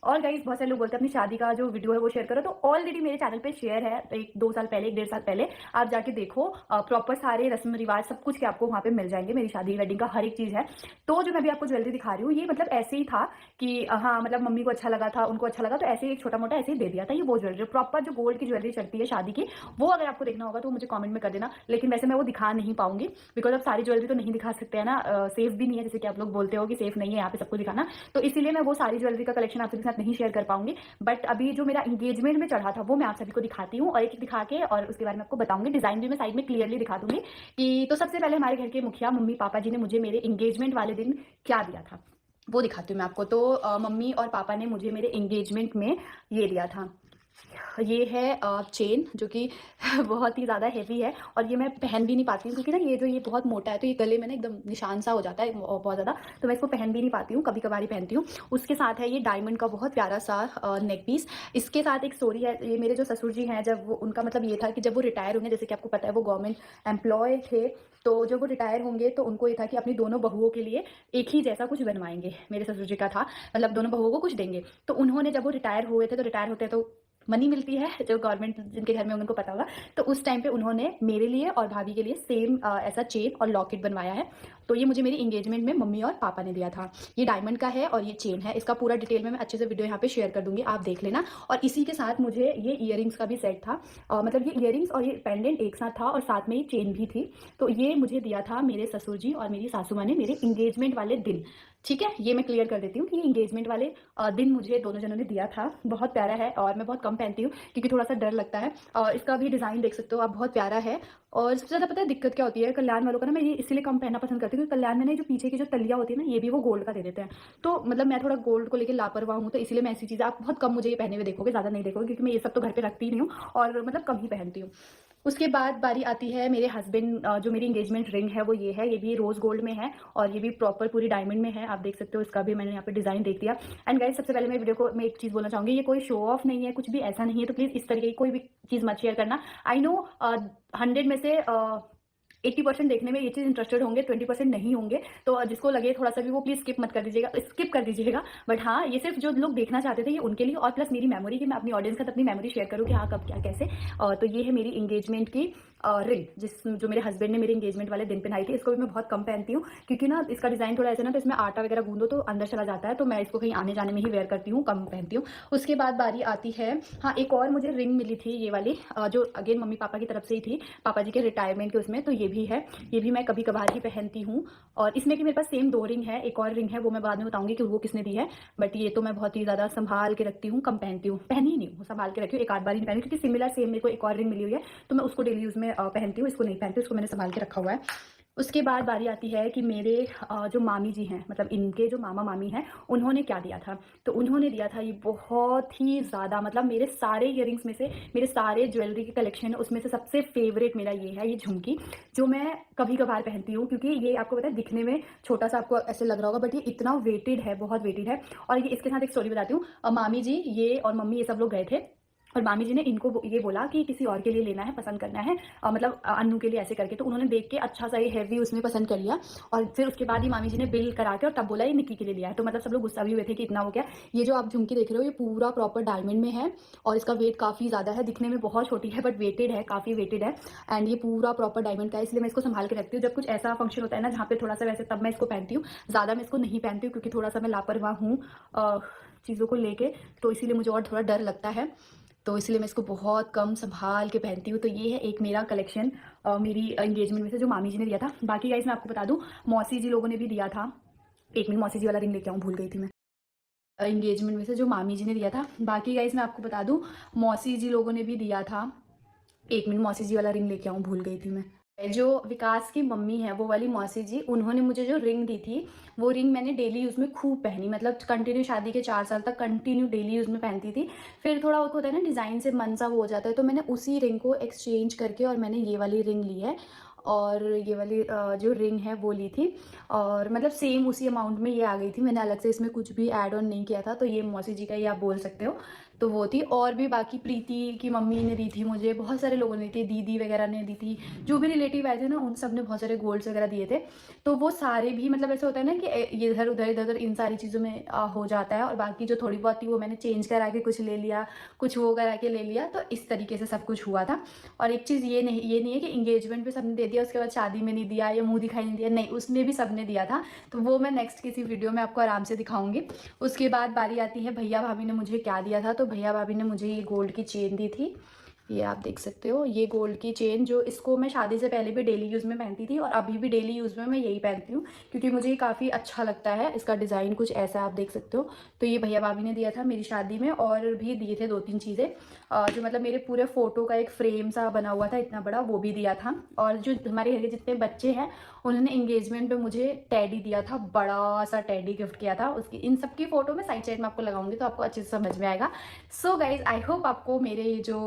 और गाइस बहुत सारे लोग बोलते हैं अपनी शादी का जो वीडियो है वो शेयर करो, तो ऑलरेडी मेरे चैनल पे शेयर है 1-2 साल पहले, 1-1.5 साल पहले। आप जाके देखो, प्रॉपर सारे रस्म रिवाज सब कुछ के आपको वहाँ पे मिल जाएंगे, मेरी शादी वेडिंग का हर एक चीज़ है। तो जो मैं भी आपको ज्वेलरी दिखा रही हूँ, ये मतलब ऐसे ही था कि हाँ मतलब मम्मी को अच्छा लगा था, उनको अच्छा लगा, तो ऐसे ही एक छोटा मोटा ऐसे ही दे दिया था। ये वो ज्वेलरी प्रॉपर जो गोल्ड की ज्वेलरी चढ़ती है शादी की, वो अगर आपको देखना होगा तो मुझे कमेंट में कर देना। लेकिन वैसे मैं वो दिखा नहीं पाऊंगी, बिकॉज अब सारी ज्वेलरी तो नहीं दिखा सकते हैं ना, सेफ भी नहीं है, जैसे कि आप लोग बोलते हो कि सेफ नहीं है यहाँ पे सबको दिखाना। तो इसीलिए मैं वो सारी ज्वेलरी का कलेक्शन आप सभी के साथ नहीं शेयर कर पाऊंगी। बट अभी जो मेरा इंगेजमेंट में चढ़ा था वो मैं आप सभी को दिखाती हूँ, और एक एक दिखा के और उसके बारे में आपको बताऊंगी। डिजाइन भी मैं साइड में क्लियरली दिखा दूंगी कि तो सबसे पहले हमारे घर के मुखिया मम्मी पापा जी ने मुझे मेरे इंगेजमेंट वाले दिन क्या दिया था वो दिखाती हूँ मैं आपको। तो मम्मी और पापा ने मुझे मेरे इंगेजमेंट में ये दिया था। ये है चेन जो कि बहुत ही ज़्यादा हेवी है, और ये मैं पहन भी नहीं पाती हूँ क्योंकि ना ये बहुत मोटा है, तो ये गले में ना एकदम निशान सा हो जाता है बहुत ज़्यादा, तो मैं इसको पहन भी नहीं पाती हूँ, कभी कभार ही पहनती हूँ। उसके साथ है ये डायमंड का बहुत प्यारा सा नेक पीस। इसके साथ एक स्टोरी है, ये मेरे जो ससुर जी हैं, जब वो उनका मतलब ये था कि जब वो रिटायर होंगे, जैसे कि आपको पता है वो गवर्नमेंट एम्प्लॉय थे, तो जब वो रिटायर होंगे तो उनको ये था कि अपनी दोनों बहुओं के लिए एक ही जैसा कुछ बनवाएंगे। मेरे ससुर जी का था मतलब दोनों बहुओं को कुछ देंगे, तो उन्होंने जब वो रिटायर हुए थे, तो रिटायर होते हैं तो मनी मिलती है जो गवर्नमेंट जिनके घर में उनको पता होगा, तो उस टाइम पे उन्होंने मेरे लिए और भाभी के लिए सेम ऐसा चेन और लॉकेट बनवाया है। तो ये मुझे मेरी इंगेजमेंट में मम्मी और पापा ने दिया था। ये डायमंड का है और ये चेन है, इसका पूरा डिटेल में मैं अच्छे से वीडियो यहाँ पे शेयर कर दूंगी, आप देख लेना। और इसी के साथ मुझे ये इयरिंग्स का भी सेट था, मतलब ये इयरिंग्स और ये पेंडेंट एक साथ था, और साथ में ये चेन भी थी। तो ये मुझे दिया था मेरे ससुर जी और मेरी सासू माँ ने मेरे इंगेजमेंट वाले दिन। ठीक है, ये मैं क्लियर कर देती हूँ कि ये इंगेजमेंट वाले दिन मुझे दोनों जनों ने दिया था। बहुत प्यारा है और मैं बहुत कम पहनती हूँ क्योंकि थोड़ा सा डर लगता है, और इसका भी डिज़ाइन देख सकते हो आप, बहुत प्यारा है। और सबसे ज़्यादा पता है दिक्कत क्या होती है कल्याण वालों का ना, मैं ये इसलिए कम पहनना पसंद करती हूँ क्योंकि कल्याण में ना जो पीछे की जो तलिया होती है ना, ये भी वो गोल्ड का दे देते हैं। तो मतलब मैं थोड़ा गोल्ड को लेकर लापरवाह हूँ, तो इसलिए मैं ऐसी चीज़ें आप बहुत कम मुझे ये पहने हुए देखोगे, ज़्यादा नहीं देखोगे, क्योंकि मैं ये सब तो घर पे रखती ही नहीं हूँ और मतलब कम ही पहनती हूँ। उसके बाद बारी आती है मेरे हस्बैंड, जो मेरी इंगेजमेंट रिंग है वो ये है, ये भी रोज़ गोल्ड में है और ये भी प्रॉपर पूरी डायमंड में है, आप देख सकते हो। इसका भी मैंने यहाँ पे डिज़ाइन देख दिया। एंड गाइस सबसे पहले मैं वीडियो को मैं एक चीज़ बोलना चाहूँगी, ये कोई शो ऑफ नहीं है, कुछ भी ऐसा नहीं है, तो प्लीज़ इस तरीके की कोई भी चीज़ मत शेयर करना। आई नो 100 में से 80% देखने में ये चीज़ इंटरेस्टेड होंगे, 20% नहीं होंगे, तो जिसको लगे थोड़ा सा भी वो प्लीज़ स्किप कर दीजिएगा। बट हाँ, ये सिर्फ जो लोग देखना चाहते थे ये उनके लिए, और प्लस मेरी मेमोरी कि मैं अपनी ऑडियंस के साथ अपनी मेमोरी शेयर करूँ कि हाँ कब क्या कैसे। तो ये है मेरी इंगेजमेंट की रिंग, जो मेरे हस्बैंड ने मेरे इंगेजमेंट वाले दिन पहनाई थी। इसको भी मैं बहुत कम पहनती हूँ क्योंकि ना इसका डिज़ाइन थोड़ा ऐसा ना, तो इसमें आटा वगैरह गूंदो तो अंदर चला जाता है, तो मैं इसको कहीं आने जाने में ही वेयर करती हूँ, कम पहनती हूँ। उसके बाद बारी आती है, हाँ एक और मुझे रिंग मिली थी ये वाली, जो अगेन मम्मी पापा की तरफ से ही थी, पापा जी के रिटायरमेंट के उसमें, तो ये भी है, ये भी मैं कभी कभार ही पहनती हूँ। और इसमें कि मेरे पास सेम 2 रिंग है, एक और रिंग है वो मैं बाद में बताऊंगी कि वो किसने दी है, बट ये तो मैं बहुत ही ज़्यादा संभाल के रखती हूँ, कम पहनती हूँ, पहनी ही नहीं हूँ, संभाल के रखी हूँ, एक आध बार ही पहनी, क्योंकि सिमिलर सेम मेरे को एक और रिंग मिली हुई है, तो मैं उसको डेली यूज़ में पहनती हूँ, इसको नहीं पहनती, उसको मैंने संभाल के रखा हुआ है। उसके बाद बारी आती है कि मेरे जो मामी जी हैं, मतलब इनके जो मामा मामी हैं, उन्होंने क्या दिया था। तो उन्होंने दिया था ये बहुत ही ज़्यादा, मतलब मेरे सारे इयरिंग्स में से, मेरे सारे ज्वेलरी के कलेक्शन है उसमें से सबसे फेवरेट मेरा ये है, ये झुमकी, जो मैं कभी कभार पहनती हूँ क्योंकि ये आपको पता है दिखने में छोटा सा आपको ऐसे लग रहा होगा, बट ये इतना वेटेड है, बहुत वेटेड है। और ये इसके साथ एक स्टोरी बताती हूँ, मामी जी ये और मम्मी ये सब लोग गए थे, और मामी जी ने इनको ये बोला कि किसी और के लिए लेना है, पसंद करना है, मतलब अन्नू के लिए ऐसे करके, तो उन्होंने देख के अच्छा सा ये हैवी उसमें पसंद कर लिया, और फिर उसके बाद ही मामी जी ने बिल करा के और तब बोला ये निक्की के लिए लिया है। तो मतलब सब लोग गुस्सा भी हुए थे कि इतना हो गया। ये जो आप झुमकी देख रहे हो ये पूरा प्रॉपर डायमंड में है, और इसका वेट काफ़ी ज़्यादा है, दिखने में बहुत छोटी है बट वेटेड है, काफ़ी वेटेड है, एंड ये पूरा प्रॉपर डायमंड का है, इसलिए मैं इसको संभाल के रखती हूँ। जब कुछ ऐसा फंक्शन होता है ना जहाँ पे थोड़ा सा वैसे, तब मैं इसको पहनती हूँ, ज़्यादा मैं इसको नहीं पहनती हूँ क्योंकि थोड़ा सा मैं लापरवाह हूँ चीज़ों को लेके, तो इसीलिए मुझे और थोड़ा डर लगता है, तो इसलिए मैं इसको बहुत कम संभाल के पहनती हूँ। तो ये है एक मेरा कलेक्शन मेरी एंगेजमेंट में से जो मामी जी ने दिया था। बाकी गाइस मैं आपको बता दूँ, मौसी जी लोगों ने भी दिया था। एक मिनट, मौसी जी वाला रिंग लेके आऊँ, भूल गई थी मैं। एंगेजमेंट में से जो मामी जी ने दिया था, बाकी गाइस मैं आपको बता दूँ, मौसी जी लोगों ने भी दिया था। एक मिनट, मौसी जी वाला रिंग लेके आऊँ, भूल गई थी मैं। जो विकास की मम्मी है वो वाली मौसी जी, उन्होंने मुझे जो रिंग दी थी, वो रिंग मैंने डेली यूज़ में खूब पहनी, मतलब कंटिन्यू शादी के 4 साल तक कंटिन्यू डेली यूज़ में पहनती थी। फिर थोड़ा होता है ना डिज़ाइन से मन सा वो हो जाता है, तो मैंने उसी रिंग को एक्सचेंज करके और मैंने ये वाली रिंग ली है, और ये वाली जो रिंग है वो ली थी, और मतलब सेम उसी अमाउंट में ये आ गई थी, मैंने अलग से इसमें कुछ भी ऐड ऑन नहीं किया था। तो ये मौसी जी का ही आप बोल सकते हो। तो वो थी। और भी बाकी प्रीति की मम्मी ने दी थी मुझे, बहुत सारे लोगों ने दी थी, दीदी वगैरह ने दी थी, जो भी रिलेटिव आए थे ना उन सब ने बहुत सारे गोल्ड्स वगैरह दिए थे। तो वो सारे भी मतलब ऐसे होता है ना कि ये इधर उधर इन सारी चीज़ों में हो जाता है, और बाकी जो थोड़ी बहुत थी वो मैंने चेंज करा के कुछ ले लिया, कुछ वो करा के ले लिया, तो इस तरीके से सब कुछ हुआ था। और एक चीज़ ये नहीं है कि इंगेजमेंट पे सबने दे दिया उसके बाद शादी में नहीं दिया या मुंह दिखाई नहीं दिया, नहीं, उसमें भी सबने दिया था। तो वो मैं नेक्स्ट किसी वीडियो में आपको आराम से दिखाऊंगी। उसके बाद बारी आती है भैया भाभी ने मुझे क्या दिया था। तो भैया भाभी ने मुझे ये गोल्ड की चेन दी थी, ये आप देख सकते हो, ये गोल्ड की चेन, जो इसको मैं शादी से पहले भी डेली यूज़ में पहनती थी और अभी भी डेली यूज़ में मैं यही पहनती हूँ, क्योंकि मुझे ये काफ़ी अच्छा लगता है। इसका डिज़ाइन कुछ ऐसा आप देख सकते हो। तो ये भैया भाभी ने दिया था मेरी शादी में। और भी दिए थे 2-3 चीज़ें, जो मतलब मेरे पूरे फ़ोटो का एक फ्रेम सा बना हुआ था इतना बड़ा, वो भी दिया था। और जो हमारे घर के जितने बच्चे हैं उन्होंने एंगेजमेंट पे मुझे टेडी दिया था, बड़ा सा टेडी गिफ्ट किया था। उसकी इन सब की फ़ोटो मैं साइड में आपको लगाऊंगी तो आपको अच्छे से समझ में आएगा। सो गाइज, आई होप आपको मेरे जो